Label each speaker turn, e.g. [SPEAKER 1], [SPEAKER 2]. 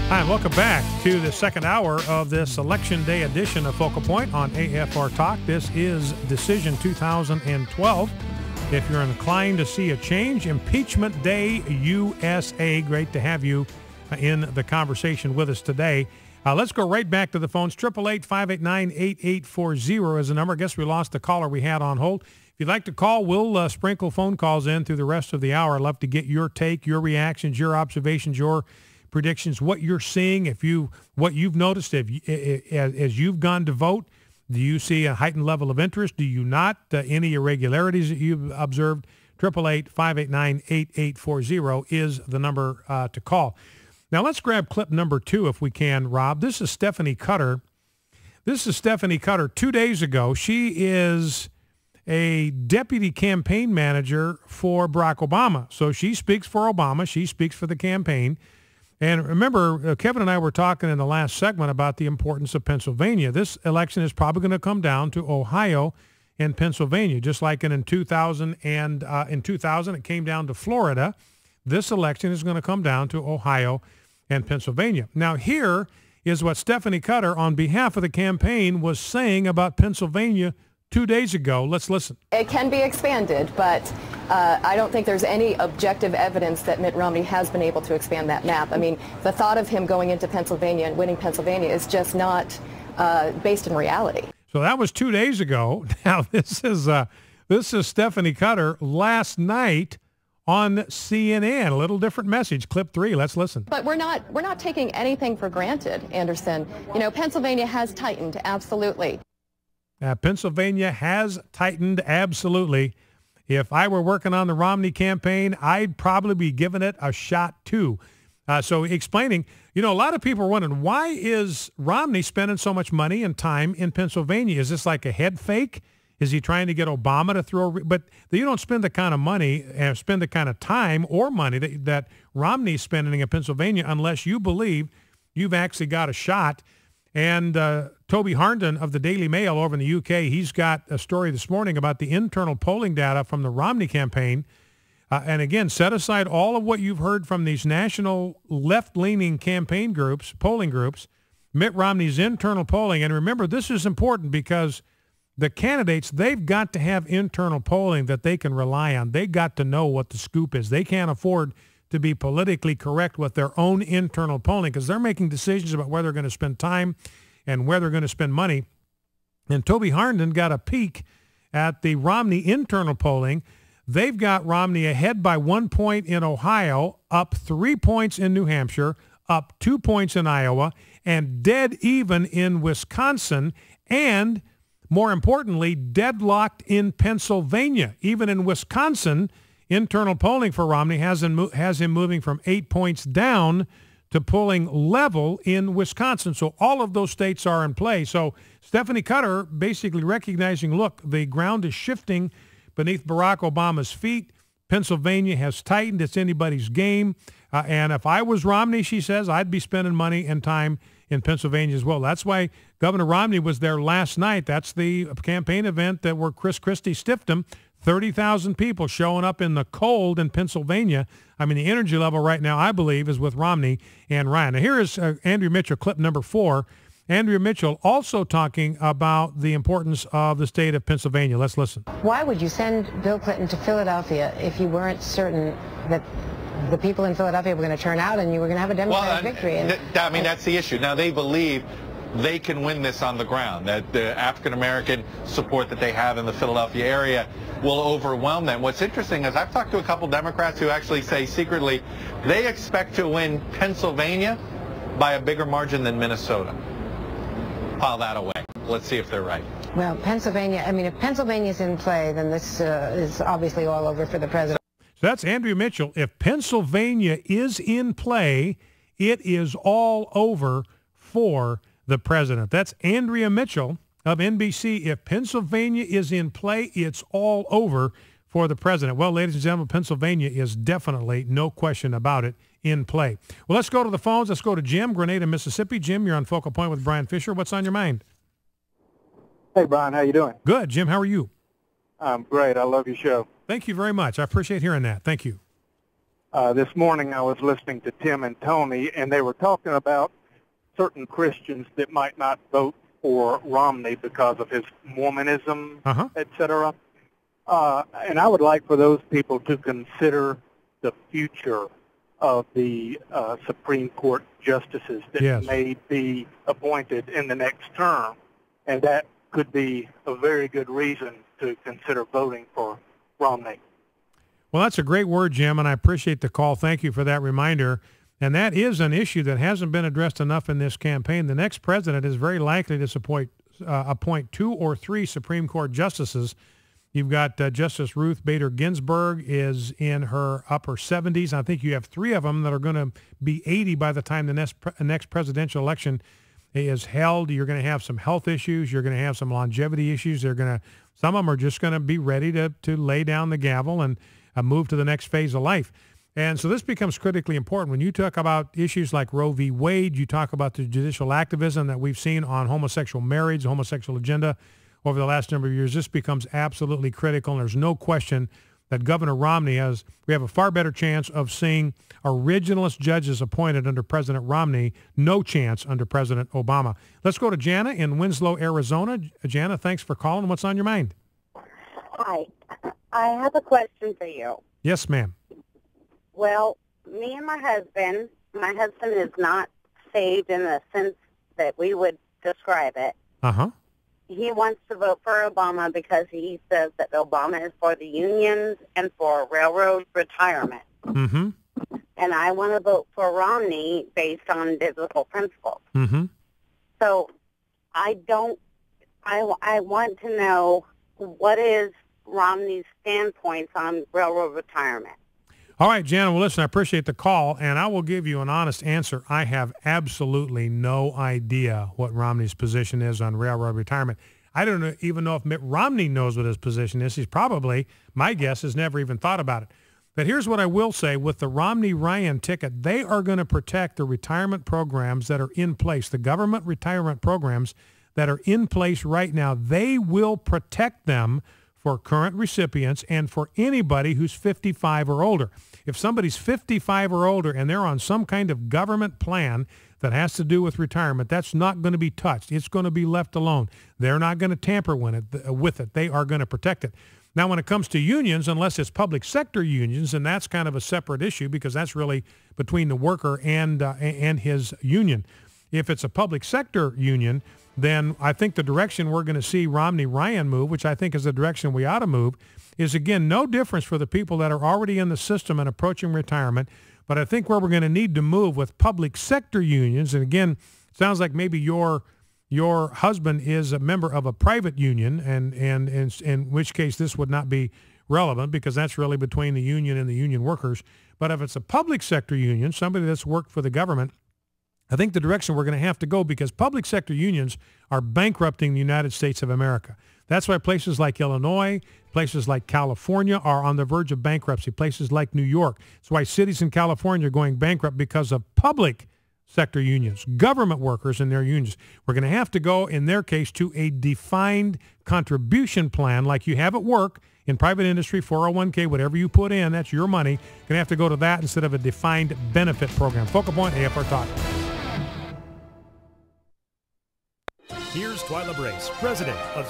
[SPEAKER 1] Hi, and welcome back to the second hour of this Election Day edition of Focal Point on AFR Talk. This is Decision 2012. If you're inclined to see a change, Impeachment Day USA. Great to have you in the conversation with us today. Let's go right back to the phones. 888-589-8840 is the number. I guess we lost the caller we had on hold. If you'd like to call, we'll sprinkle phone calls in through the rest of the hour. I'd love to get your take, your reactions, your observations, your predictions, what you're seeing, what you've noticed as you've gone to vote. Do you see a heightened level of interest? Do you not? Any irregularities that you've observed? 888-589-8840 is the number to call. Now let's grab clip number 2 if we can, Rob. This is Stephanie Cutter. 2 days ago. She is a deputy campaign manager for Barack Obama. So she speaks for Obama. She speaks for the campaign. And remember, Kevin and I were talking in the last segment about the importance of Pennsylvania. This election is probably going to come down to Ohio and Pennsylvania, just like in 2000 it came down to Florida. This election is going to come down to Ohio and Pennsylvania. Now, here is what Stephanie Cutter, on behalf of the campaign, was saying about Pennsylvania 2 days ago. Let's listen.
[SPEAKER 2] It can be expanded, but I don't think there's any objective evidence that Mitt Romney has been able to expand that map. I mean, the thought of him going into Pennsylvania and winning Pennsylvania is just not based in reality.
[SPEAKER 1] So that was 2 days ago. Now this is Stephanie Cutter last night on CNN. A little different message. Clip 3. Let's listen.
[SPEAKER 2] But we're not taking anything for granted, Anderson. You know, Pennsylvania has tightened, absolutely.
[SPEAKER 1] Pennsylvania has tightened, absolutely. If I were working on the Romney campaign, I'd probably be giving it a shot too. So explaining, a lot of people are wondering, why is Romney spending so much money and time in Pennsylvania? Is this like a head fake? Is he trying to get Obama to throw? But you don't spend the kind of money and spend the kind of time or money that Romney's spending in Pennsylvania unless you believe you've actually got a shot. And Toby Harnden of the Daily Mail over in the UK, he's got a story this morning about the internal polling data from the Romney campaign. And again, set aside all of what you've heard from these national left-leaning campaign groups, polling groups, Mitt Romney's internal polling. And remember, this is important because the candidates, they've got to have internal polling that they can rely on. They got to know what the scoop is. They can't afford to be politically correct with their own internal polling because they're making decisions about where they're going to spend time and where they're going to spend money. And Toby Harnden got a peek at the Romney internal polling. They've got Romney ahead by 1 point in Ohio, up 3 points in New Hampshire, up 2 points in Iowa, and dead even in Wisconsin, and more importantly, deadlocked in Pennsylvania. Even in Wisconsin, internal polling for Romney has him moving from 8 points down to polling level in Wisconsin. So all of those states are in play. So Stephanie Cutter basically recognizing, look, the ground is shifting beneath Barack Obama's feet. Pennsylvania has tightened. It's anybody's game. And if I was Romney, she says, I'd be spending money and time in Pennsylvania as well. That's why Governor Romney was there last night. That's the campaign event where Chris Christie stiffed him. 30,000 people showing up in the cold in Pennsylvania. I mean, the energy level right now, I believe, is with Romney and Ryan. Now, here is Andrea Mitchell, clip number 4. Andrea Mitchell also talking about the importance of the state of Pennsylvania. Let's listen.
[SPEAKER 3] Why would you send Bill Clinton to Philadelphia if you weren't certain that the people in Philadelphia were going to turn out and you were going to have a Democratic victory?
[SPEAKER 4] I mean, that's the issue. Now, they believe they can win this on the ground, that the African-American support that they have in the Philadelphia area will overwhelm them. What's interesting is I've talked to a couple Democrats who actually say secretly they expect to win Pennsylvania by a bigger margin than Minnesota. File that away. Let's see if they're right.
[SPEAKER 3] Well, Pennsylvania, I mean, if Pennsylvania's in play, then this is obviously all over for the president.
[SPEAKER 1] So that's Andrea Mitchell. If Pennsylvania is in play, it is all over for the president. That's Andrea Mitchell of NBC. If Pennsylvania is in play, it's all over for the president. Well, ladies and gentlemen, Pennsylvania is definitely, no question about it, in play. Well, let's go to the phones. Let's go to Jim, Grenada, Mississippi. Jim, you're on Focal Point with Brian Fisher. What's on your mind?
[SPEAKER 5] Hey, Brian. How you doing?
[SPEAKER 1] Good. Jim, how are you?
[SPEAKER 5] I'm great. I love your show.
[SPEAKER 1] Thank you very much. I appreciate hearing that. Thank you.
[SPEAKER 5] This morning I was listening to Tim and Tony, and they were talking about certain Christians that might not vote for Romney because of his Mormonism, etc. And I would like for those people to consider the future of the Supreme Court justices that may be appointed in the next term, and that could be a very good reason to consider voting for Romney.
[SPEAKER 1] Well, that's a great word, Jim, and I appreciate the call. Thank you for that reminder. And that is an issue that hasn't been addressed enough in this campaign. The next president is very likely to appoint 2 or 3 Supreme Court justices. You've got Justice Ruth Bader Ginsburg is in her upper 70s. I think you have 3 of them that are going to be 80 by the time the next presidential election is held. You're going to have some health issues. You're going to have some longevity issues. Some of them are just going to be ready to lay down the gavel and move to the next phase of life. And so this becomes critically important. When you talk about issues like Roe v. Wade, you talk about the judicial activism that we've seen on homosexual marriage, the homosexual agenda over the last number of years. This becomes absolutely critical, and there's no question that Governor Romney we have a far better chance of seeing originalist judges appointed under President Romney, no chance under President Obama. Let's go to Jana in Winslow, Arizona. Jana, thanks for calling. What's on your mind?
[SPEAKER 6] Hi. I have a question for you.
[SPEAKER 1] Yes, ma'am.
[SPEAKER 6] Well, me and my husband is not saved in the sense that we would describe it. He wants to vote for Obama because he says that Obama is for the unions and for railroad retirement. And I want to vote for Romney based on biblical principles. So I want to know what is Romney's standpoints on railroad retirement.
[SPEAKER 1] All right, Jana, well, listen, I appreciate the call, and I will give you an honest answer. I have absolutely no idea what Romney's position is on railroad retirement. I don't even know if Mitt Romney knows what his position is. He's probably, my guess, has never even thought about it. But here's what I will say. With the Romney-Ryan ticket, they are going to protect the retirement programs that are in place, the government retirement programs that are in place right now. They will protect them for current recipients and for anybody who's 55 or older. If somebody's 55 or older and they're on some kind of government plan that has to do with retirement, that's not going to be touched. It's going to be left alone. They're not going to tamper with it. They are going to protect it. Now, when it comes to unions, unless it's public sector unions, and that's kind of a separate issue because that's really between the worker and his union. If it's a public sector union, then I think the direction we're going to see Romney-Ryan move, which I think is the direction we ought to move, is, again, no difference for the people that are already in the system and approaching retirement. But I think where we're going to need to move with public sector unions, and again, it sounds like maybe your husband is a member of a private union, and in which case this would not be relevant because that's really between the union and the union workers. But if it's a public sector union, somebody that's worked for the government, I think the direction we're going to have to go, because public sector unions are bankrupting the United States of America. That's why places like Illinois, places like California are on the verge of bankruptcy, places like New York. That's why cities in California are going bankrupt because of public sector unions, government workers and their unions. We're going to have to go, in their case, to a defined contribution plan like you have at work, in private industry, 401k, whatever you put in, that's your money. You're going to have to go to that instead of a defined benefit program. Focal Point, AFR Talk.
[SPEAKER 7] Here's Twyla Brace, president of